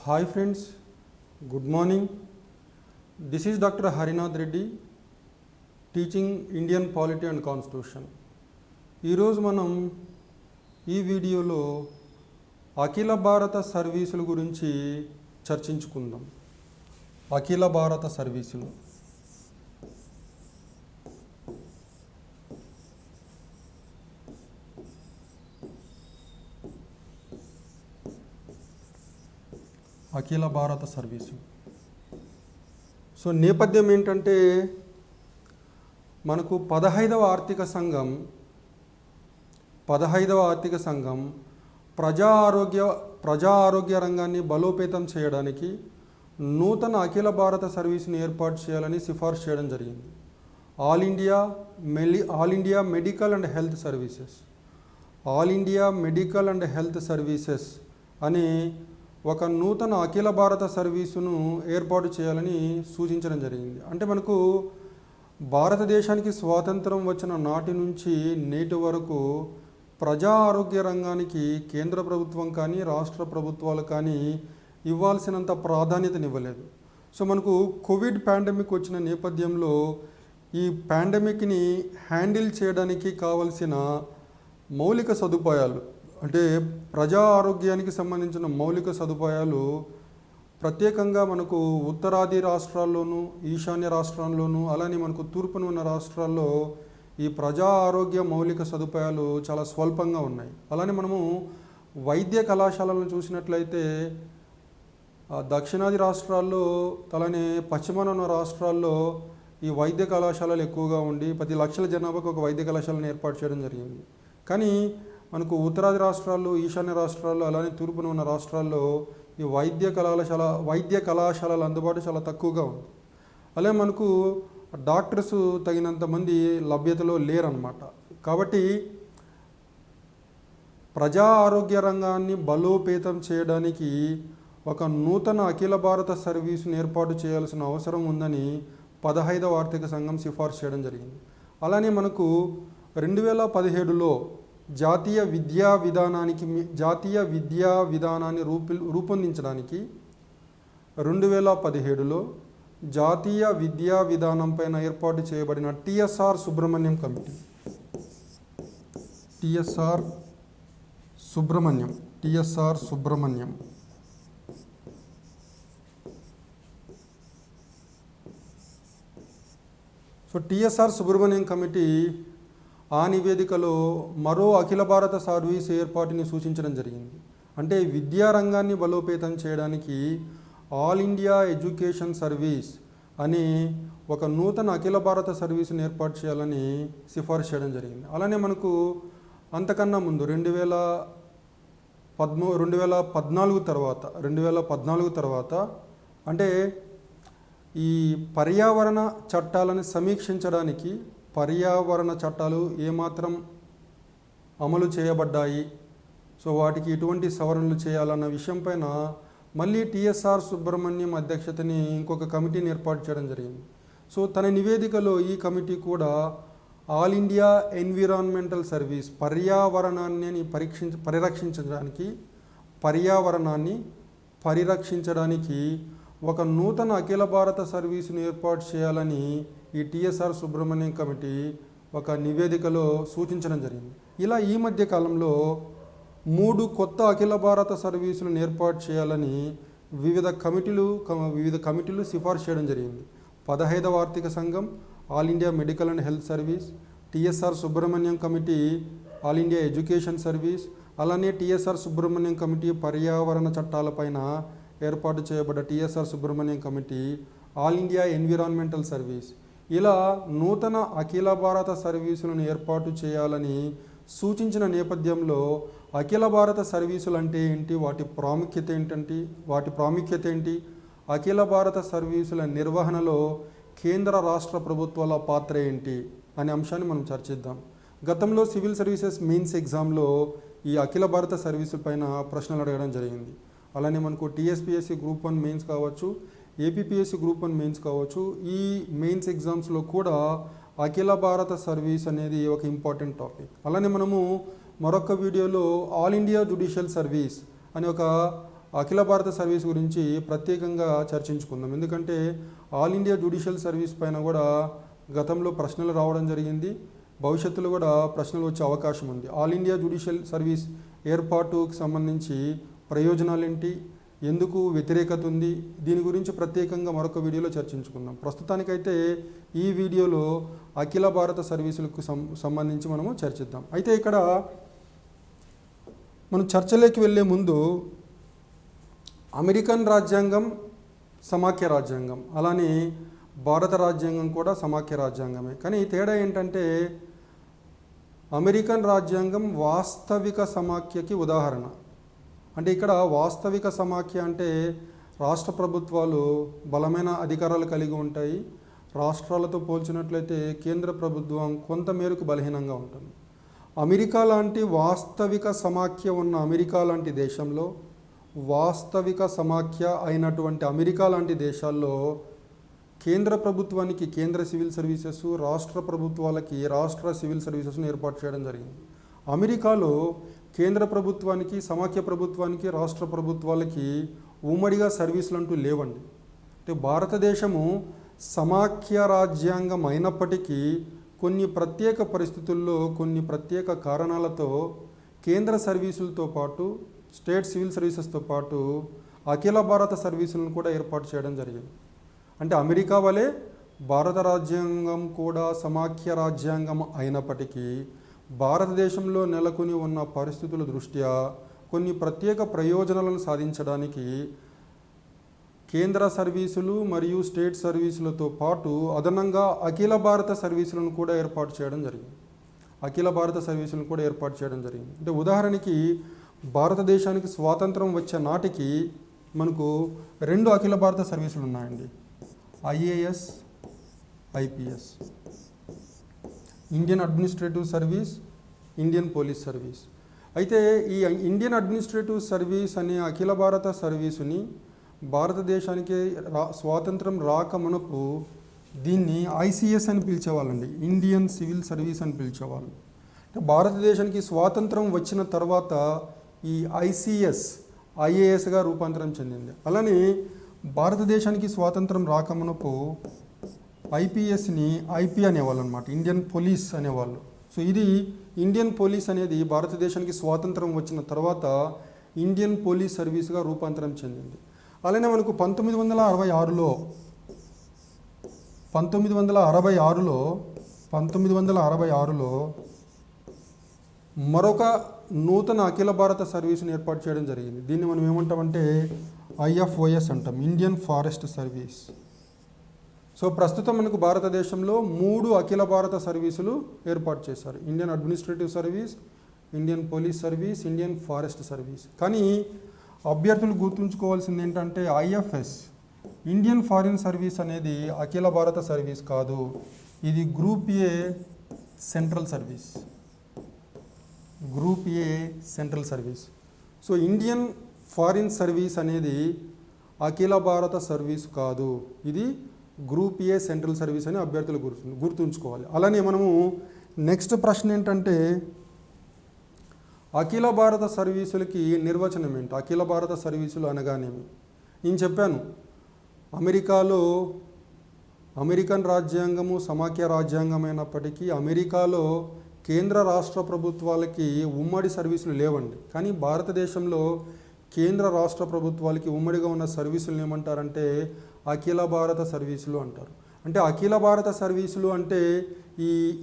Hi friends, good morning. This is Dr. Harinath Reddy teaching Indian Polity and Constitution. ఈరోజు మనం ఈ వీడియోలో అఖిల భారత సర్వీసుల గురించి చర్చించుకుందాం. అఖిల భారత సర్వీసులు అఖిల భారత సర్వీసు. సో నేపథ్యం ఏంటంటే మనకు 15వ ఆర్థిక సంఘం ప్రజా ఆరోగ్య రంగాన్ని బలోపేతం చేయడానికి నూతన అఖిల భారత సర్వీసును ఏర్పాటు చేయాలని సిఫార్సు చేయడం జరిగింది. All India medical and health services అనే ఒక నూతన అఖిల భారత సర్వీసును ఏర్పాటు చేయాలని సూచించడం జరిగింది. అంటే మనకు భారతదేశానికి స్వాతంత్రం వచ్చిన నాటి నుంచి నేటి వరకు ప్రజా ఆరోగ్య రంగానికి కేంద్ర ప్రభుత్వం కానీ రాష్ట్ర ప్రభుత్వాలు కానీ ఇవ్వాల్సినంత ప్రాధాన్యతనివ్వలేదు. సో మనకు కోవిడ్ పాండమిక్ వచ్చిన నేపథ్యంలో ఈ పాండమిక్ని హ్యాండిల్ చేయడానికి కావలసిన మౌలిక సదుపాయాలు, అంటే ప్రజా ఆరోగ్యానికి సంబంధించిన మౌలిక సదుపాయాలు ప్రత్యేకంగా మనకు ఉత్తరాది రాష్ట్రాల్లోనూ ఈశాన్య రాష్ట్రాల్లోనూ అలానే మనకు తూర్పున ఉన్న రాష్ట్రాల్లో ఈ ప్రజా ఆరోగ్య మౌలిక సదుపాయాలు చాలా స్వల్పంగా ఉన్నాయి. అలానే మనము వైద్య కళాశాలను చూసినట్లయితే దక్షిణాది రాష్ట్రాల్లో అలానే పశ్చిమాన ఉన్న రాష్ట్రాల్లో ఈ వైద్య కళాశాలలు ఎక్కువగా ఉండి 10 లక్షల జనాభాకు ఒక వైద్య కళాశాలను ఏర్పాటు చేయడం జరిగింది. కానీ మనకు ఉత్తరాది రాష్ట్రాల్లో ఈశాన్య రాష్ట్రాల్లో అలానే తూర్పున ఉన్న రాష్ట్రాల్లో ఈ వైద్య కళాశాలల అందుబాటు చాలా తక్కువగా ఉంది. అలాగే మనకు డాక్టర్స్ తగినంత మంది లభ్యతలో లేరన్నమాట. కాబట్టి ప్రజా ఆరోగ్య రంగాన్ని బలోపేతం చేయడానికి ఒక నూతన అఖిల భారత సర్వీసును ఏర్పాటు చేయాల్సిన అవసరం ఉందని 15వ ఆర్థిక సంఘం సిఫార్సు చేయడం జరిగింది. అలానే మనకు 2017లో జాతీయ విద్యా విధానాన్ని రూపొందించడానికి 2017లో జాతీయ విద్యా విధానం పైన ఏర్పాటు చేయబడిన TSR Subrahmanyam committee so TSR Subrahmanyam committee ఆ నివేదికలో మరో అఖిల భారత సర్వీస్ ఏర్పాటుని సూచించడం జరిగింది. అంటే విద్యా రంగాన్ని బలోపేతం చేయడానికి ఆల్ ఇండియా ఎడ్యుకేషన్ సర్వీస్ అనే ఒక నూతన అఖిల భారత సర్వీసును ఏర్పాటు చేయాలని సిఫార్సు చేయడం జరిగింది. అలానే మనకు అంతకన్నా ముందు 2014 తర్వాత అంటే ఈ పర్యావరణ చట్టాలను సమీక్షించడానికి పర్యావరణ చట్టాలు ఏమాత్రం అమలు చేయబడ్డాయి, సో వాటికి ఎటువంటి సవరణలు చేయాలన్న విషయం పైన మళ్ళీ టిఎస్ఆర్ సుబ్రహ్మణ్యం అధ్యక్షతని ఇంకొక కమిటీని ఏర్పాటు చేయడం జరిగింది. సో తన నివేదికలో ఈ కమిటీ కూడా ఆల్ ఇండియా ఎన్విరాన్మెంటల్ సర్వీస్ పర్యావరణాన్ని పరిరక్షించడానికి ఒక నూతన అఖిల భారత సర్వీసును ఏర్పాటు చేయాలని ఈ టిఎస్ఆర్ సుబ్రహ్మణ్యం కమిటీ ఒక నివేదికలో సూచించడం జరిగింది. ఇలా ఈ మధ్య కాలంలో 3 కొత్త అఖిల భారత సర్వీసులను ఏర్పాటు చేయాలని వివిధ కమిటీలు సిఫార్సు చేయడం జరిగింది. 15వ ఆర్థిక సంఘం all India medical and health service, TSR Subrahmanyam committee all India education service, అలానే టిఎస్ఆర్ సుబ్రహ్మణ్యం కమిటీ పర్యావరణ చట్టాలపైన ఏర్పాటు చేయబడ్డ TSR Subrahmanyam committee all India environmental service. ఇలా నూతన అఖిల భారత సర్వీసులను ఏర్పాటు చేయాలని సూచించిన నేపథ్యంలో అఖిల భారత సర్వీసులు అంటే ఏంటి, వాటి ప్రాముఖ్యత ఏంటి, అఖిల భారత సర్వీసుల నిర్వహణలో కేంద్ర రాష్ట్ర ప్రభుత్వాల పాత్ర ఏంటి అనే అంశాన్ని మనం చర్చిద్దాం. గతంలో సివిల్ సర్వీసెస్ మెయిన్స్ ఎగ్జామ్లో ఈ అఖిల భారత సర్వీసుల పైన ప్రశ్నలు అడగడం జరిగింది. అలానే మనకు టీఎస్పీఎస్సీ గ్రూప్ 1 మెయిన్స్ కావచ్చు, ఏపీపీఎస్సీ గ్రూప్ 1 మెయిన్స్ కావచ్చు, ఈ మెయిన్స్ ఎగ్జామ్స్లో కూడా అఖిల భారత సర్వీస్ అనేది ఒక ఇంపార్టెంట్ టాపిక్. అలానే మనము మరొక వీడియోలో ఆల్ ఇండియా జ్యుడిషియల్ సర్వీస్ అనే ఒక అఖిల భారత సర్వీస్ గురించి ప్రత్యేకంగా చర్చించుకుందాం. ఎందుకంటే ఆల్ ఇండియా జ్యుడిషియల్ సర్వీస్ పైన కూడా గతంలో ప్రశ్నలు రావడం జరిగింది, భవిష్యత్తులో కూడా ప్రశ్నలు వచ్చే అవకాశం ఉంది. ఆల్ ఇండియా జ్యుడిషియల్ సర్వీస్ ఏర్పాటుకు సంబంధించి ప్రయోజనాలేంటి, ఎందుకు వ్యతిరేకత ఉంది, దీని గురించి ప్రత్యేకంగా మరొక వీడియోలో చర్చించుకుందాం. ప్రస్తుతానికైతే ఈ వీడియోలో అఖిల భారత సర్వీసులకు సంబంధించి మనము చర్చిద్దాం. అయితే ఇక్కడ మనం చర్చలోకి వెళ్ళే ముందు అమెరికన్ రాజ్యాంగం సమాఖ్య రాజ్యాంగం, అలానే భారత రాజ్యాంగం కూడా సమాఖ్య రాజ్యాంగమే. కానీ తేడా ఏంటంటే అమెరికన్ రాజ్యాంగం వాస్తవిక సమాఖ్యకి ఉదాహరణ. అంటే ఇక్కడ వాస్తవిక సమాఖ్య అంటే రాష్ట్ర ప్రభుత్వాలు బలమైన అధికారాలు కలిగి ఉంటాయి. రాష్ట్రాలతో పోల్చినట్లయితే కేంద్ర ప్రభుత్వం కొంతమేరకు బలహీనంగా ఉంటుంది. అమెరికా లాంటి వాస్తవిక సమాఖ్య ఉన్న అమెరికా లాంటి దేశంలో, వాస్తవిక సమాఖ్య అయినటువంటి అమెరికా లాంటి దేశాల్లో కేంద్ర ప్రభుత్వానికి కేంద్ర సివిల్ సర్వీసెస్, రాష్ట్ర ప్రభుత్వాలకి రాష్ట్ర సివిల్ సర్వీసెస్ను ఏర్పాటు చేయడం జరిగింది. అమెరికాలో కేంద్ర ప్రభుత్వానికి, సమాఖ్య ప్రభుత్వానికి, రాష్ట్ర ప్రభుత్వాలకి ఉమ్మడిగా సర్వీసులు అంటూ లేవండి. అంటే భారతదేశము సమాఖ్య రాజ్యాంగం అయినప్పటికీ కొన్ని ప్రత్యేక పరిస్థితుల్లో, కొన్ని ప్రత్యేక కారణాలతో కేంద్ర సర్వీసులతో పాటు, స్టేట్ సివిల్ సర్వీసెస్తో పాటు అఖిల భారత సర్వీసులను కూడా ఏర్పాటు చేయడం జరిగింది. అంటే అమెరికా వలె భారత రాజ్యాంగం కూడా సమాఖ్య రాజ్యాంగం అయినప్పటికీ భారతదేశంలో నెలకొని ఉన్న పరిస్థితుల దృష్ట్యా కొన్ని ప్రత్యేక ప్రయోజనాలను సాధించడానికి కేంద్ర సర్వీసులు మరియు స్టేట్ సర్వీసులతో పాటు అదనంగా అఖిల భారత సర్వీసులను కూడా ఏర్పాటు చేయడం జరిగింది. అఖిల భారత సర్వీసులను కూడా ఏర్పాటు చేయడం జరిగింది. అంటే ఉదాహరణకి భారతదేశానికి స్వాతంత్రం వచ్చే నాటికి మనకు 2 అఖిల భారత సర్వీసులు ఉన్నాయండి. IAS, IPS, Indian administrative service, Indian police service. అయితే ఈ ఇండియన్ అడ్మినిస్ట్రేటివ్ సర్వీస్ అనే అఖిల భారత సర్వీసుని భారతదేశానికి స్వాతంత్రం రాకమునపు దీన్ని ఐసీఎస్ అని పిలిచేవాళ్ళండి, ఇండియన్ సివిల్ సర్వీస్ అని పిలిచేవాళ్ళు. అంటే భారతదేశానికి స్వాతంత్రం వచ్చిన తర్వాత ఈ ఐసీఎస్ ఐఏఎస్గా రూపాంతరం చెందింది. అలానే భారతదేశానికి స్వాతంత్రం రాకమునపు ఐపీఎస్ని ఐపీ అనేవాళ్ళు అనమాట, ఇండియన్ పోలీస్ అనేవాళ్ళు. సో ఇది ఇండియన్ పోలీస్ అనేది భారతదేశానికి స్వాతంత్రం వచ్చిన తర్వాత ఇండియన్ పోలీస్ సర్వీస్గా రూపాంతరం చెందింది. అలానే మనకు 1966లో మరొక నూతన అఖిల భారత సర్వీసును ఏర్పాటు చేయడం జరిగింది. దీన్ని మనం ఏమంటామంటే ఐఎఫ్ఓఎస్ అంటాం, ఇండియన్ ఫారెస్ట్ సర్వీస్. సో ప్రస్తుతం మనకు భారతదేశంలో 3 అఖిల భారత సర్వీసులు ఏర్పాటు చేశారు. Indian administrative service, Indian police service, Indian forest service. కానీ అభ్యర్థులు గుర్తుంచుకోవాల్సింది ఏంటంటే ఐఎఫ్ఎస్, ఇండియన్ ఫారిన్ సర్వీస్ అనేది అఖిల భారత సర్వీస్ కాదు. ఇది group A central service, group A central service. So Indian foreign service అనేది అఖిల భారత సర్వీస్ కాదు, ఇది గ్రూప్ ఏ సెంట్రల్ సర్వీస్ అని అభ్యర్థులు గుర్తుంచుకోవాలి. అలానే మనము నెక్స్ట్ ప్రశ్న ఏంటంటే అఖిల భారత సర్వీసులకి నిర్వచనం ఏంటి, అఖిల భారత సర్వీసులు అనగానేమి. నేను చెప్పాను అమెరికాలో అమెరికన్ రాజ్యాంగము సమాఖ్య రాజ్యాంగం అయినప్పటికీ అమెరికాలో కేంద్ర రాష్ట్ర ప్రభుత్వాలకి ఉమ్మడి సర్వీసులు లేవండి. కానీ భారతదేశంలో కేంద్ర రాష్ట్ర ప్రభుత్వాలకి ఉమ్మడిగా ఉన్న సర్వీసులు ఏమంటారంటే అఖిల భారత సర్వీసులు అంటారు. అంటే అఖిల భారత సర్వీసులు అంటే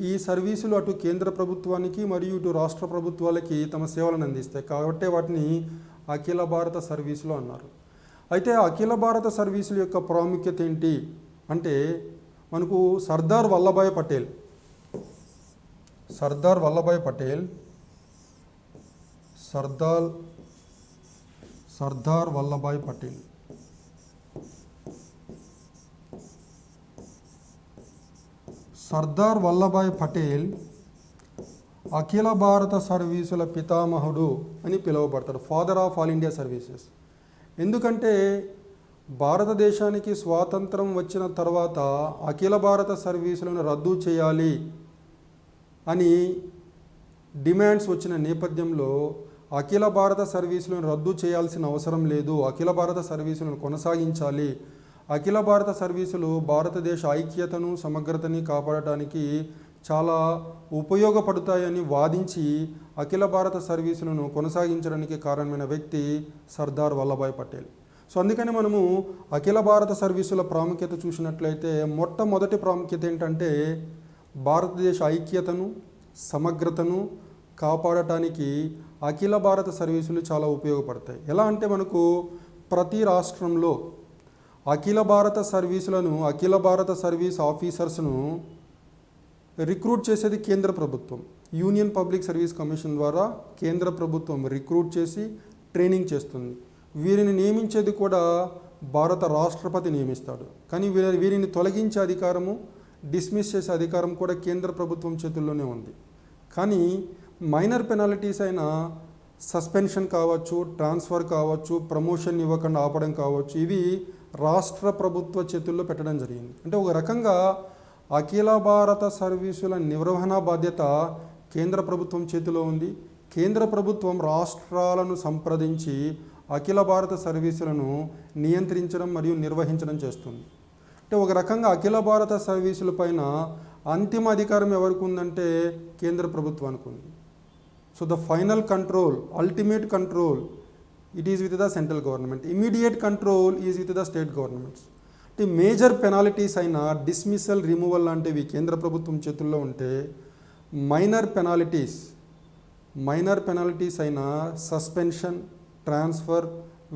ఈ సర్వీసులు అటు కేంద్ర ప్రభుత్వానికి మరియు ఇటు రాష్ట్ర ప్రభుత్వాలకి తమ సేవలను అందిస్తాయి కాబట్టి వాటిని అఖిల భారత సర్వీసులు అన్నారు. అయితే అఖిల భారత సర్వీసుల యొక్క ప్రాముఖ్యత ఏంటి అంటే మనకు సర్దార్ వల్లభాయ్ పటేల్ అఖిల భారత సర్వీసుల పితామహుడు అని పిలువబడతాడు, father of all India services. ఎందుకంటే భారతదేశానికి స్వాతంత్రం వచ్చిన తర్వాత అఖిల భారత సర్వీసులను రద్దు చేయాలి అని డిమాండ్స్ వచ్చిన నేపథ్యంలో అఖిల భారత సర్వీసులను రద్దు చేయాల్సిన అవసరం లేదు, అఖిల భారత సర్వీసులను కొనసాగించాలి, అఖిల భారత సర్వీసులు భారతదేశ ఐక్యతను సమగ్రతని కాపాడటానికి చాలా ఉపయోగపడతాయని వాదించి అఖిల భారత సర్వీసులను కొనసాగించడానికి కారణమైన వ్యక్తి సర్దార్ వల్లభాయ్ పటేల్. సో అందుకని మనము అఖిల భారత సర్వీసుల ప్రాముఖ్యత చూసినట్లయితే మొట్టమొదటి ప్రాముఖ్యత ఏంటంటే భారతదేశ ఐక్యతను సమగ్రతను కాపాడటానికి అఖిల భారత సర్వీసులు చాలా ఉపయోగపడతాయి. ఎలా అంటే మనకు ప్రతి రాష్ట్రంలో అఖిల భారత సర్వీసులను అఖిల భారత సర్వీస్ ఆఫీసర్స్ను రిక్రూట్ చేసేది కేంద్ర ప్రభుత్వం. యూనియన్ పబ్లిక్ సర్వీస్ కమిషన్ ద్వారా కేంద్ర ప్రభుత్వం రిక్రూట్ చేసి ట్రైనింగ్ చేస్తుంది. వీరిని నియమించేది కూడా భారత రాష్ట్రపతి నియమిస్తాడు. కానీ వీరిని తొలగించే అధికారము, డిస్మిస్ చేసే అధికారం కూడా కేంద్ర ప్రభుత్వం చేతుల్లోనే ఉంది. కానీ మైనర్ పెనాల్టీస్ అయిన సస్పెన్షన్ కావచ్చు, ట్రాన్స్ఫర్ కావచ్చు, ప్రమోషన్ ఇవ్వకుండా ఆపడం కావచ్చు, ఇవి రాష్ట్ర ప్రభుత్వ చేతుల్లో పెట్టడం జరిగింది. అంటే ఒక రకంగా అఖిల భారత సర్వీసుల నిర్వహణ బాధ్యత కేంద్ర ప్రభుత్వం చేతిలో ఉంది. కేంద్ర ప్రభుత్వం రాష్ట్రాలను సంప్రదించి అఖిల భారత సర్వీసులను నియంత్రించడం మరియు నిర్వహించడం చేస్తుంది. అంటే ఒక రకంగా అఖిల భారత సర్వీసుల పైన అంతిమ అధికారం ఎవరికి ఉందంటే కేంద్ర ప్రభుత్వానికి ఉంది. So the final control, ultimate control, it is with the central government. Immediate control is with the state governments. అంటే మేజర్ పెనాల్టీస్ అయిన డిస్మిసల్, రిమూవల్ లాంటివి కేంద్ర ప్రభుత్వం చేతుల్లో ఉంటే మైనర్ పెనాల్టీస్ అయిన suspension, transfer,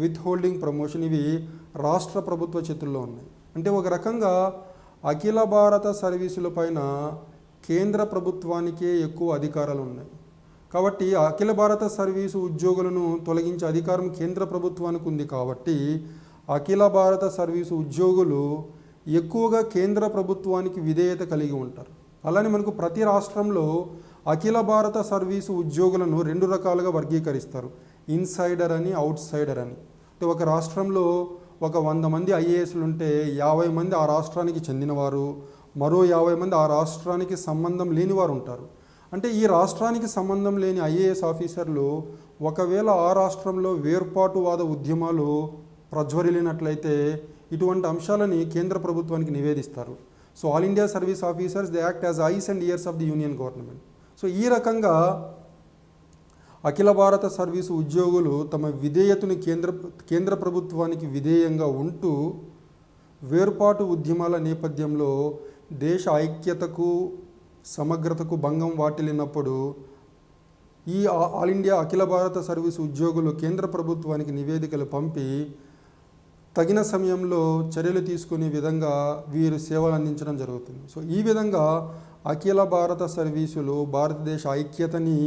with holding, promotion ఇవి రాష్ట్ర ప్రభుత్వ చేతుల్లో ఉన్నాయి. అంటే ఒక రకంగా అఖిల భారత సర్వీసుల పైన కేంద్ర ప్రభుత్వానికే ఎక్కువ అధికారాలు ఉన్నాయి. కాబట్టి అఖిల భారత సర్వీసు ఉద్యోగులను తొలగించే అధికారం కేంద్ర ప్రభుత్వానికి ఉంది. కాబట్టి అఖిల భారత సర్వీసు ఉద్యోగులు ఎక్కువగా కేంద్ర ప్రభుత్వానికి విధేయత కలిగి ఉంటారు. అలానే మనకు ప్రతి రాష్ట్రంలో అఖిల భారత సర్వీసు ఉద్యోగులను 2 రకాలుగా వర్గీకరిస్తారు, ఇన్సైడర్ అని, అవుట్ సైడర్ అని. అంటే ఒక రాష్ట్రంలో ఒక 100 మంది ఐఏఎస్లు ఉంటే 50 మంది ఆ రాష్ట్రానికి చెందినవారు, మరో 50 మంది ఆ రాష్ట్రానికి సంబంధం లేనివారు ఉంటారు. అంటే ఈ రాష్ట్రానికి సంబంధం లేని ఐఏఎస్ ఆఫీసర్లు ఒకవేళ ఆ రాష్ట్రంలో వేర్పాటువాద ఉద్యమాలు ప్రజ్వరిల్లినట్లయితే ఇటువంటి అంశాలని కేంద్ర ప్రభుత్వానికి నివేదిస్తారు. So all India service officers they act as eyes and ears of the union government. So ఈ రకంగా అఖిల భారత సర్వీసు ఉద్యోగులు తమ విధేయతను కేంద్ర ప్రభుత్వానికి విధేయంగా ఉంటూ వేర్పాటు ఉద్యమాల నేపథ్యంలో దేశ ఐక్యతకు సమగ్రతకు భంగం వాటిల్లినప్పుడు ఈ ఆల్ ఇండియా అఖిల భారత సర్వీసు ఉద్యోగులు కేంద్ర ప్రభుత్వానికి నివేదికలు పంపి తగిన సమయంలో చర్యలు తీసుకునే విధంగా వీరు సేవలు అందించడం జరుగుతుంది. సో ఈ విధంగా అఖిల భారత సర్వీసులు భారతదేశ ఐక్యతని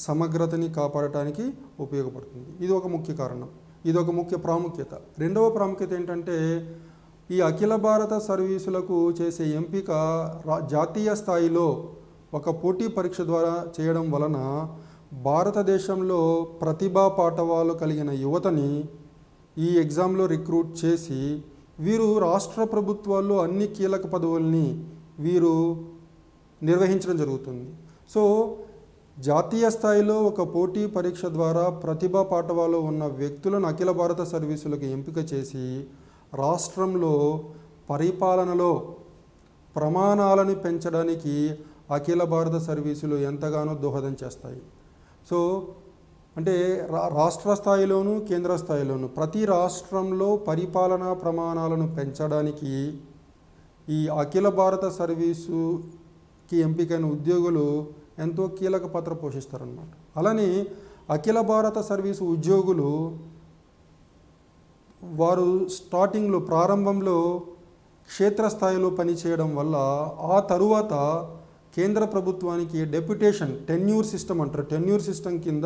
సమగ్రతని కాపాడటానికి ఉపయోగపడుతుంది. ఇది ఒక ముఖ్య కారణం, ఇది ఒక ముఖ్య ప్రాముఖ్యత. రెండవ ప్రాముఖ్యత ఏంటంటే ఈ అఖిల భారత సర్వీసులకు చేసే ఎంపిక జాతీయ స్థాయిలో ఒక పోటీ పరీక్ష ద్వారా చేయడం వలన భారతదేశంలో ప్రతిభా పాటవాలు కలిగిన యువతని ఈ ఎగ్జామ్లో రిక్రూట్ చేసి వీరు రాష్ట్ర ప్రభుత్వాల్లో అన్ని కీలక పదవుల్ని వీరు నిర్వహించడం జరుగుతుంది. సో జాతీయ స్థాయిలో ఒక పోటీ పరీక్ష ద్వారా ప్రతిభా పాటవాలో ఉన్న వ్యక్తులను అఖిల భారత సర్వీసులకు ఎంపిక చేసి రాష్ట్రంలో పరిపాలనలో ప్రమాణాలను పెంచడానికి అఖిల భారత సర్వీసులు ఎంతగానో దోహదం చేస్తాయి. సో అంటే రాష్ట్ర స్థాయిలోనూ కేంద్ర స్థాయిలోనూ ప్రతి రాష్ట్రంలో పరిపాలనా ప్రమాణాలను పెంచడానికి ఈ అఖిల భారత సర్వీసుకి ఎంపికైన ఉద్యోగులు ఎంతో కీలక పాత్ర పోషిస్తారన్నమాట. అలానే అఖిల భారత సర్వీసు ఉద్యోగులు వారు స్టార్టింగ్లో ప్రారంభంలో క్షేత్రస్థాయిలో పనిచేయడం వల్ల ఆ తరువాత కేంద్ర ప్రభుత్వానికి డెప్యుటేషన్, టెన్యూర్ సిస్టమ్ అంటారు, టెన్యూర్ సిస్టమ్ కింద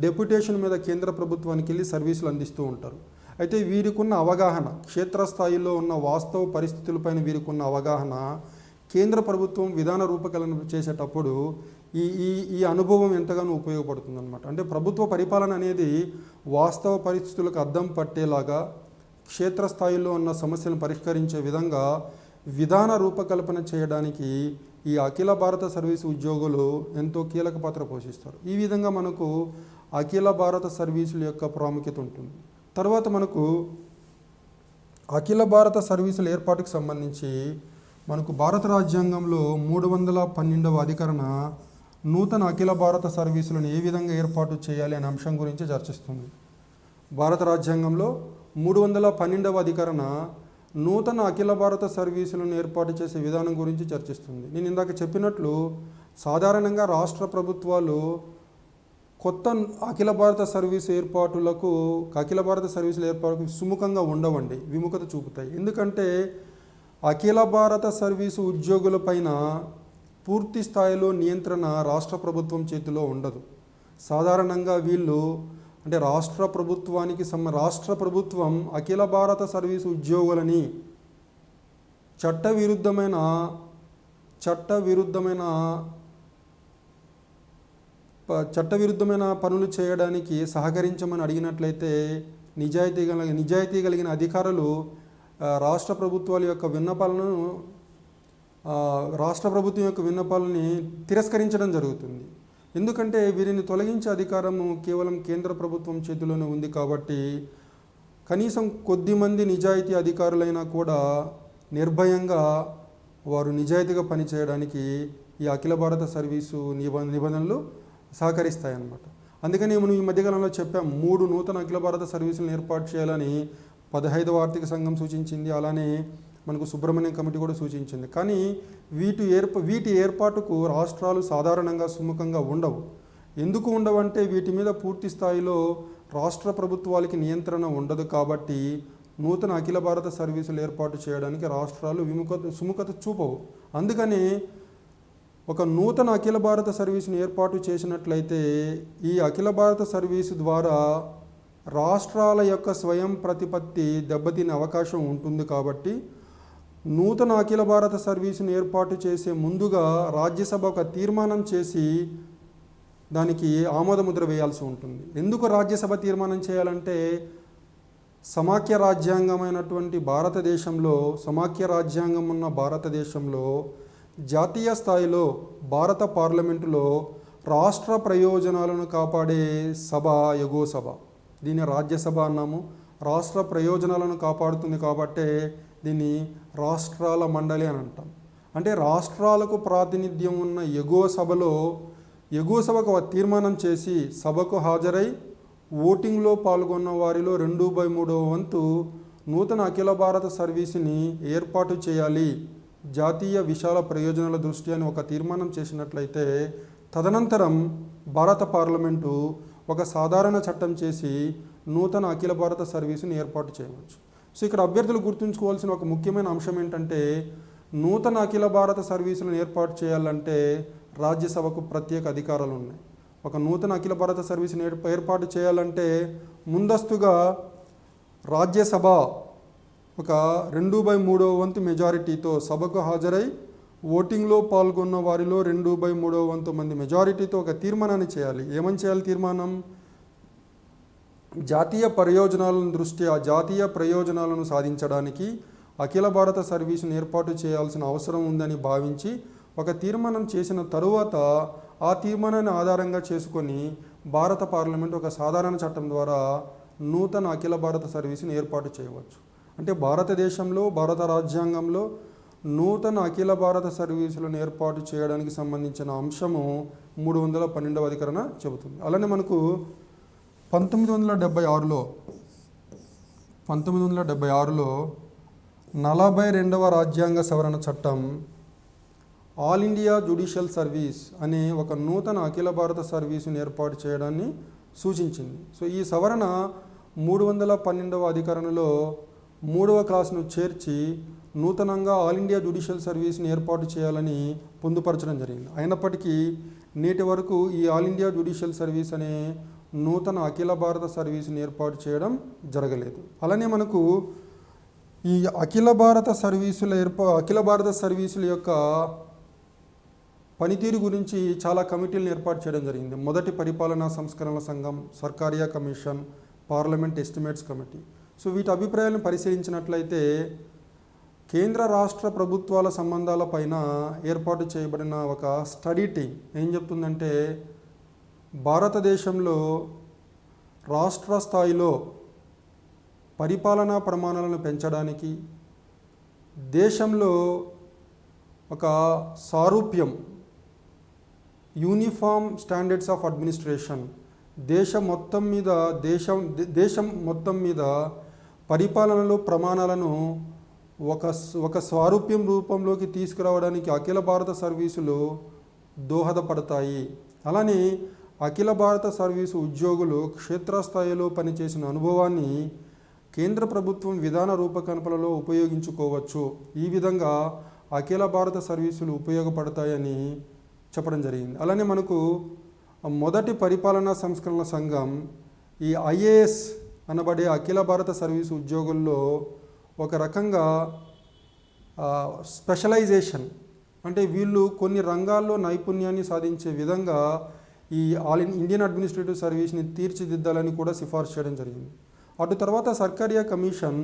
డెప్యుటేషన్ మీద కేంద్ర ప్రభుత్వానికి వెళ్ళి సర్వీసులు అందిస్తూ ఉంటారు. అయితే వీరికున్న అవగాహన, క్షేత్రస్థాయిలో ఉన్న వాస్తవ పరిస్థితులపైన వీరికున్న అవగాహన కేంద్ర ప్రభుత్వం విధాన రూపకల్పన చేసేటప్పుడు ఈ అనుభవం ఎంతగానో ఉపయోగపడుతుంది అనమాట. అంటే ప్రభుత్వ పరిపాలన అనేది వాస్తవ పరిస్థితులకు అద్దం పట్టేలాగా క్షేత్రస్థాయిలో ఉన్న సమస్యలను పరిష్కరించే విధంగా విధాన రూపకల్పన చేయడానికి ఈ అఖిల భారత సర్వీసు ఉద్యోగులు ఎంతో కీలక పాత్ర పోషిస్తారు. ఈ విధంగా మనకు అఖిల భారత సర్వీసుల యొక్క ప్రాముఖ్యత ఉంటుంది. తర్వాత మనకు అఖిల భారత సర్వీసుల ఏర్పాటుకు సంబంధించి మనకు భారత రాజ్యాంగంలో 312వ అధికరణ నూతన అఖిల భారత సర్వీసులను ఏ విధంగా ఏర్పాటు చేయాలి అనే అంశం గురించి చర్చిస్తుంది. భారత రాజ్యాంగంలో 312వ అధికరణ నూతన అఖిల భారత సర్వీసులను ఏర్పాటు చేసే విధానం గురించి చర్చిస్తుంది. నేను ఇందాక చెప్పినట్లు సాధారణంగా రాష్ట్ర ప్రభుత్వాలు కొత్త అఖిల భారత సర్వీసు ఏర్పాటుకు సుముఖంగా ఉండవండి, విముఖత చూపుతాయి. ఎందుకంటే అఖిల భారత సర్వీసు ఉద్యోగులపైన పూర్తి స్థాయిలో నియంత్రణ రాష్ట్ర ప్రభుత్వం చేతిలో ఉండదు. సాధారణంగా వీళ్ళు అంటే రాష్ట్ర ప్రభుత్వం అఖిల భారత సర్వీసు ఉద్యోగులని చట్టవిరుద్ధమైన పనులు చేయడానికి సహకరించమని అడిగినట్లయితే నిజాయితీ కలిగిన అధికారులు రాష్ట్ర ప్రభుత్వం యొక్క విన్నపాలని తిరస్కరించడం జరుగుతుంది. ఎందుకంటే వీరిని తొలగించే అధికారము కేవలం కేంద్ర ప్రభుత్వం చేతిలోనే ఉంది. కాబట్టి కనీసం కొద్దిమంది నిజాయితీ అధికారులైనా కూడా నిర్భయంగా వారు నిజాయితీగా పనిచేయడానికి ఈ అఖిల భారత సర్వీసు నిబంధనలు సహకరిస్తాయన్నమాట. అందుకని మనం ఈ మధ్యకాలంలో చెప్పాం 3 నూతన అఖిల భారత సర్వీసులను ఏర్పాటు చేయాలని 15వ ఆర్థిక సంఘం సూచించింది. అలానే మనకు సుబ్రహ్మణ్యం కమిటీ కూడా సూచించింది. కానీ వీటి ఏర్పాటుకు రాష్ట్రాలు సాధారణంగా సుముఖంగా ఉండవు. ఎందుకు ఉండవంటే వీటి మీద పూర్తి స్థాయిలో రాష్ట్ర ప్రభుత్వాలకి నియంత్రణ ఉండదు. కాబట్టి నూతన అఖిల భారత సర్వీసులు ఏర్పాటు చేయడానికి రాష్ట్రాలు సుముఖత చూపవు. అందుకని ఒక నూతన అఖిల భారత సర్వీసును ఏర్పాటు చేసినట్లయితే ఈ అఖిల భారత సర్వీసు ద్వారా రాష్ట్రాల యొక్క స్వయం ప్రతిపత్తి దెబ్బతినే అవకాశం ఉంటుంది. కాబట్టి నూతన అఖిల భారత సర్వీసును ఏర్పాటు చేసే ముందుగా రాజ్యసభ ఒక తీర్మానం చేసి దానికి ఆమోదముద్ర వేయాల్సి ఉంటుంది. ఎందుకు రాజ్యసభ తీర్మానం చేయాలంటే సమాఖ్య రాజ్యాంగమైనటువంటి సమాఖ్య రాజ్యాంగం ఉన్న భారతదేశంలో జాతీయ స్థాయిలో భారత పార్లమెంటులో రాష్ట్ర ప్రయోజనాలను కాపాడే సభ ఎగువ సభ, దీన్ని రాజ్యసభ అన్నాము. రాష్ట్ర ప్రయోజనాలను కాపాడుతుంది కాబట్టే దీన్ని రాష్ట్రాల మండలి అని అంటాం. అంటే రాష్ట్రాలకు ప్రాతినిధ్యం ఉన్న ఎగువ సభకు ఒక తీర్మానం చేసి సభకు హాజరై ఓటింగ్లో పాల్గొన్న వారిలో 2/3 వంతు నూతన అఖిల భారత సర్వీసుని ఏర్పాటు చేయాలి జాతీయ విశాల ప్రయోజనాల దృష్ట్యా అని ఒక తీర్మానం చేసినట్లయితే తదనంతరం భారత పార్లమెంటు ఒక సాధారణ చట్టం చేసి నూతన అఖిల భారత సర్వీసుని ఏర్పాటు చేయవచ్చు. సో ఇక్కడ అభ్యర్థులు గుర్తుంచుకోవాల్సిన ఒక ముఖ్యమైన అంశం ఏంటంటే నూతన అఖిల భారత సర్వీసులను ఏర్పాటు చేయాలంటే రాజ్యసభకు ప్రత్యేక అధికారాలు ఉన్నాయి. ఒక నూతన అఖిల భారత సర్వీసుని ఏర్పాటు చేయాలంటే ముందస్తుగా రాజ్యసభ ఒక 2/3 వంతు మెజారిటీతో సభకు హాజరై ఓటింగ్లో పాల్గొన్న వారిలో 2/3 వంతు మంది మెజారిటీతో ఒక తీర్మానాన్ని చేయాలి. ఏమని చేయాలి తీర్మానం? జాతీయ ప్రయోజనాలను సాధించడానికి అఖిల భారత సర్వీసును ఏర్పాటు చేయాల్సిన అవసరం ఉందని భావించి ఒక తీర్మానం చేసిన తరువాత ఆ తీర్మానాన్ని ఆధారంగా చేసుకొని భారత పార్లమెంట్ ఒక సాధారణ చట్టం ద్వారా నూతన అఖిల భారత సర్వీసును ఏర్పాటు చేయవచ్చు. అంటే భారత రాజ్యాంగంలో నూతన అఖిల భారత సర్వీసులను ఏర్పాటు చేయడానికి సంబంధించిన అంశము 312వ అధికరణ చెబుతుంది. అలానే మనకు 1976లో 42వ రాజ్యాంగ సవరణ చట్టం ఆల్ ఇండియా జ్యుడిషియల్ సర్వీస్ అనే ఒక నూతన అఖిల భారత సర్వీసును ఏర్పాటు చేయడాన్ని సూచించింది. సో ఈ సవరణ 312వ అధికరణలో 3వ క్లాసును చేర్చి నూతనంగా ఆల్ ఇండియా జ్యుడిషియల్ సర్వీస్ని ఏర్పాటు చేయాలని పొందుపరచడం జరిగింది. అయినప్పటికీ నేటి వరకు ఈ ఆల్ ఇండియా జ్యుడిషియల్ సర్వీస్ అనే నూతన అఖిల భారత సర్వీస్ని ఏర్పాటు చేయడం జరగలేదు. అలానే మనకు ఈ అఖిల భారత సర్వీసుల యొక్క పనితీరు గురించి చాలా కమిటీలను ఏర్పాటు చేయడం జరిగింది. మొదటి పరిపాలనా సంస్కరణల సంఘం, Sarkaria commission, parliament estimates committee. So వీటి అభిప్రాయాలను పరిశీలించినట్లయితే కేంద్ర రాష్ట్ర ప్రభుత్వాల సంబంధాలపైన ఏర్పాటు చేయబడిన ఒక స్టడీ టీం ఏం చెప్తుందంటే భారతదేశంలో రాష్ట్ర స్థాయిలో పరిపాలనా ప్రమాణాలను పెంచడానికి, దేశంలో ఒక సారూప్యం, యూనిఫామ్ స్టాండర్డ్స్ ఆఫ్ అడ్మినిస్ట్రేషన్, దేశం మొత్తం మీద పరిపాలనలో ప్రమాణాలను ఒక స్వారూప్యం రూపంలోకి తీసుకురావడానికి అఖిల భారత సర్వీసులు దోహదపడతాయి. అలానే అఖిల భారత సర్వీసు ఉద్యోగులు క్షేత్రస్థాయిలో పనిచేసిన అనుభవాన్ని కేంద్ర ప్రభుత్వం విధాన రూపకల్పనలో ఉపయోగించుకోవచ్చు. ఈ విధంగా అఖిల భారత సర్వీసులు ఉపయోగపడతాయని చెప్పడం జరిగింది. అలానే మనకు మొదటి పరిపాలనా సంస్కరణల సంఘం ఈ ఐఏఎస్ అనబడే అఖిల భారత సర్వీసు ఉద్యోగుల్లో ఒక రకంగా స్పెషలైజేషన్, అంటే వీళ్ళు కొన్ని రంగాల్లో నైపుణ్యాన్ని సాధించే విధంగా ఈ ఇండియన్ అడ్మినిస్ట్రేటివ్ సర్వీస్ని తీర్చిదిద్దాలని కూడా సిఫార్సు చేయడం జరిగింది. అటు తర్వాత Sarkaria commission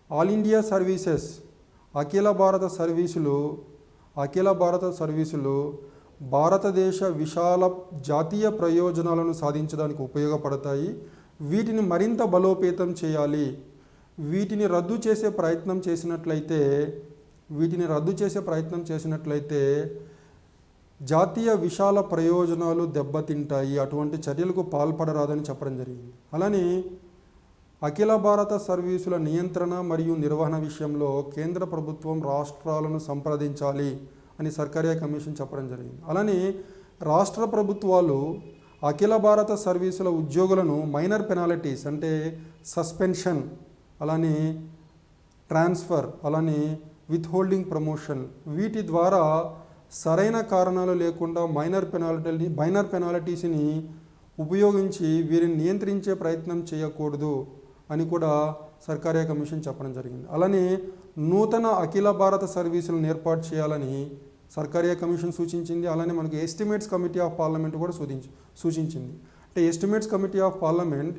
all India services అఖిల భారత సర్వీసులు భారతదేశ విశాల జాతీయ ప్రయోజనాలను సాధించడానికి ఉపయోగపడతాయి. వీటిని మరింత బలోపేతం చేయాలి. వీటిని రద్దు చేసే ప్రయత్నం చేసినట్లయితే జాతీయ విశాల ప్రయోజనాలు దెబ్బతింటాయి. అటువంటి చర్యలకు పాల్పడరాదని చెప్పడం జరిగింది. అలానే అఖిల భారత సర్వీసుల నియంత్రణ మరియు నిర్వహణ విషయంలో కేంద్ర ప్రభుత్వం రాష్ట్రాలను సంప్రదించాలి అని సర్కారియా కమిషన్ చెప్పడం జరిగింది. అలానే రాష్ట్ర ప్రభుత్వాలు అఖిల భారత సర్వీసుల ఉద్యోగులను మైనర్ పెనాల్టీస్ అంటే సస్పెన్షన్, అలానే ట్రాన్స్ఫర్, అలానే విత్హోల్డింగ్ ప్రమోషన్, వీటి ద్వారా సరైన కారణాలు లేకుండా మైనర్ పెనాల్టీస్ని ఉపయోగించి వీరిని నియంత్రించే ప్రయత్నం చేయకూడదు అని కూడా సర్కారియా కమిషన్ చెప్పడం జరిగింది. అలానే నూతన అఖిల భారత సర్వీసులను ఏర్పాటు చేయాలని సర్కారియా కమిషన్ సూచించింది. అలానే మనకు ఎస్టిమేట్స్ కమిటీ ఆఫ్ పార్లమెంట్ కూడా సూచించింది. అంటే ఎస్టిమేట్స్ కమిటీ ఆఫ్ పార్లమెంట్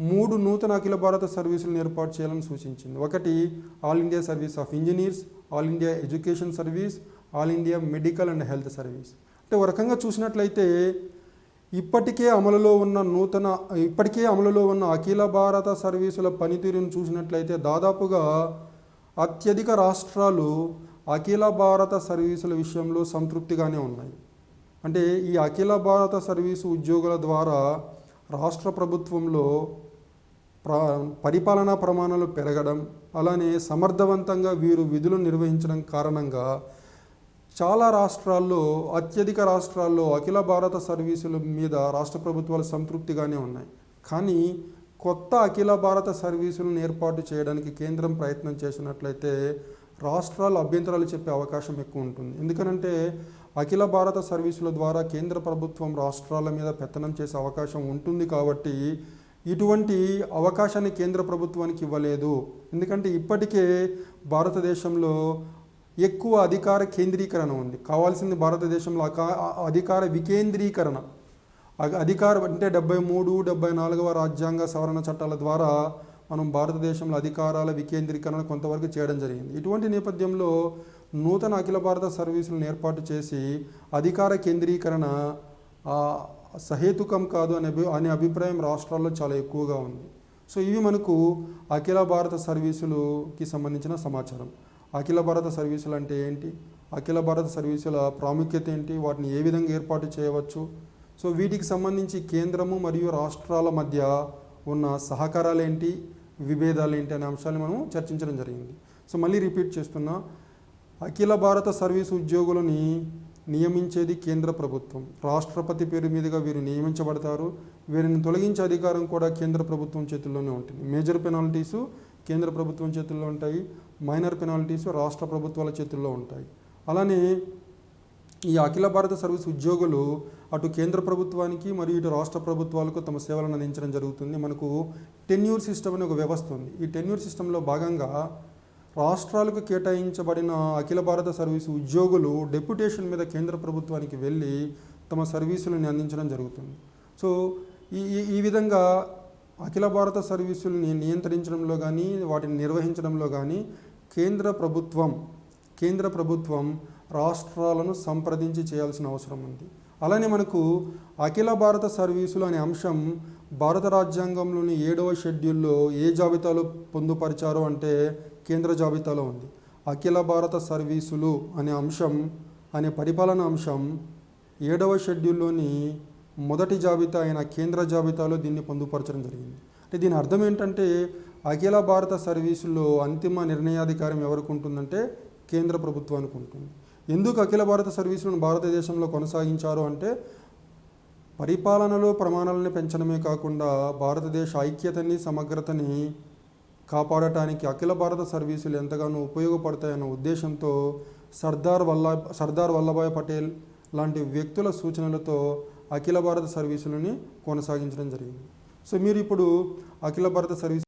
3 నూతన అఖిల భారత సర్వీసులను ఏర్పాటు చేయాలని సూచించింది. ఒకటి all India service of engineers, all India education service, all India medical and health service. అంటే ఒక రకంగా చూసినట్లయితే ఇప్పటికే అమలులో ఉన్న అఖిల భారత సర్వీసుల పనితీరును చూసినట్లయితే దాదాపుగా అత్యధిక రాష్ట్రాలు అఖిల భారత సర్వీసుల విషయంలో సంతృప్తిగానే ఉన్నాయి. అంటే ఈ అఖిల భారత సర్వీసు ఉద్యోగుల ద్వారా రాష్ట్ర ప్రభుత్వంలో పరిపాలనా ప్రమాణాలు పెరగడం, అలానే సమర్థవంతంగా వీరు విధులు నిర్వహించడం కారణంగా అత్యధిక రాష్ట్రాల్లో అఖిల భారత సర్వీసుల మీద రాష్ట్ర ప్రభుత్వాలు సంతృప్తిగానే ఉన్నాయి. కానీ కొత్త అఖిల భారత సర్వీసులను ఏర్పాటు చేయడానికి కేంద్రం ప్రయత్నం చేసినట్లయితే రాష్ట్రాలు అభ్యంతరాలు చెప్పే అవకాశం ఎక్కువ ఉంటుంది. ఎందుకనంటే అఖిల భారత సర్వీసుల ద్వారా కేంద్ర ప్రభుత్వం రాష్ట్రాల మీద పెత్తనం చేసే అవకాశం ఉంటుంది. కాబట్టి ఇటువంటి అవకాశాన్ని కేంద్ర ప్రభుత్వానికి ఇవ్వలేదు. ఎందుకంటే ఇప్పటికే భారతదేశంలో ఎక్కువ అధికార కేంద్రీకరణ ఉంది. కావాల్సింది భారతదేశంలో అధికార వికేంద్రీకరణ. అధికారం అంటే 73, 74వ రాజ్యాంగ సవరణ చట్టాల ద్వారా మనం భారతదేశంలో అధికారాల వికేంద్రీకరణ కొంతవరకు చేయడం జరిగింది. ఇటువంటి నేపథ్యంలో నూతన అఖిల భారత సర్వీసులను ఏర్పాటు చేసి అధికార కేంద్రీకరణ సహేతుకం కాదు అనే అభిప్రాయం రాష్ట్రాల్లో చాలా ఎక్కువగా ఉంది. సో ఇవి మనకు అఖిల భారత సర్వీసులకి సంబంధించిన సమాచారం. అఖిల భారత సర్వీసులు అంటే ఏంటి, అఖిల భారత సర్వీసుల ప్రాముఖ్యత ఏంటి, వాటిని ఏ విధంగా ఏర్పాటు చేయవచ్చు, సో వీటికి సంబంధించి కేంద్రము మరియు రాష్ట్రాల మధ్య ఉన్న సహకారాలు ఏంటి, విభేదాలు ఏంటి అనే అంశాన్ని మనం చర్చించడం జరిగింది. సో మళ్ళీ రిపీట్ చేస్తున్నా, అఖిల భారత సర్వీసు ఉద్యోగులని నియమించేది కేంద్ర ప్రభుత్వం. రాష్ట్రపతి పేరు మీదుగా వీరు నియమించబడతారు. వీరిని తొలగించే అధికారం కూడా కేంద్ర ప్రభుత్వం చేతుల్లోనే ఉంటుంది. మేజర్ పెనాల్టీసు కేంద్ర ప్రభుత్వం చేతుల్లో ఉంటాయి, మైనర్ పెనాల్టీసు రాష్ట్ర ప్రభుత్వాల చేతుల్లో ఉంటాయి. అలానే ఈ అఖిల భారత సర్వీస్ ఉద్యోగులు అటు కేంద్ర ప్రభుత్వానికి మరియు ఇటు రాష్ట్ర ప్రభుత్వాలకు తమ సేవలను అందించడం జరుగుతుంది. మనకు టెన్యూర్ సిస్టమ్ అనే ఒక వ్యవస్థ ఉంది. ఈ టెన్యూర్ సిస్టంలో భాగంగా రాష్ట్రాలకు కేటాయించబడిన అఖిల భారత సర్వీసు ఉద్యోగులు డెప్యుటేషన్ మీద కేంద్ర ప్రభుత్వానికి వెళ్ళి తమ సర్వీసులను అందించడం జరుగుతుంది. సో ఈ విధంగా అఖిల భారత సర్వీసుల్ని నియంత్రించడంలో కానీ వాటిని నిర్వహించడంలో కానీ కేంద్ర ప్రభుత్వం రాష్ట్రాలను సంప్రదించి చేయాల్సిన అవసరం ఉంది. అలానే మనకు అఖిల భారత సర్వీసులు అనే అంశం భారత రాజ్యాంగంలోని 7వ షెడ్యూల్లో ఏ జాబితాలో పొందుపరిచారో అంటే కేంద్ర జాబితాలో ఉంది. అఖిల భారత సర్వీసులు అనే అంశం అనే పరిపాలన అంశం 7వ షెడ్యూల్లోని మొదటి జాబితా అయిన కేంద్ర జాబితాలో దీన్ని పొందుపరచడం జరిగింది. అంటే దీని అర్థం ఏంటంటే అఖిల భారత సర్వీసుల్లో అంతిమ నిర్ణయాధికారం ఎవరికి ఉంటుందంటే కేంద్ర ప్రభుత్వానికి ఉంటుంది. ఎందుకు అఖిల భారత సర్వీసులను భారతదేశంలో కొనసాగించారు అంటే పరిపాలనలో ప్రమాణాలను పెంచడమే కాకుండా భారతదేశ ఐక్యతని సమగ్రతని కాపాడటానికి అఖిల భారత సర్వీసులు ఎంతగానో ఉపయోగపడతాయన్న ఉద్దేశంతో సర్దార్ వల్లభాయ్ పటేల్ లాంటి వ్యక్తుల సూచనలతో అఖిల భారత సర్వీసులని కొనసాగించడం జరిగింది. సో మీరు ఇప్పుడు అఖిల భారత సర్వీస్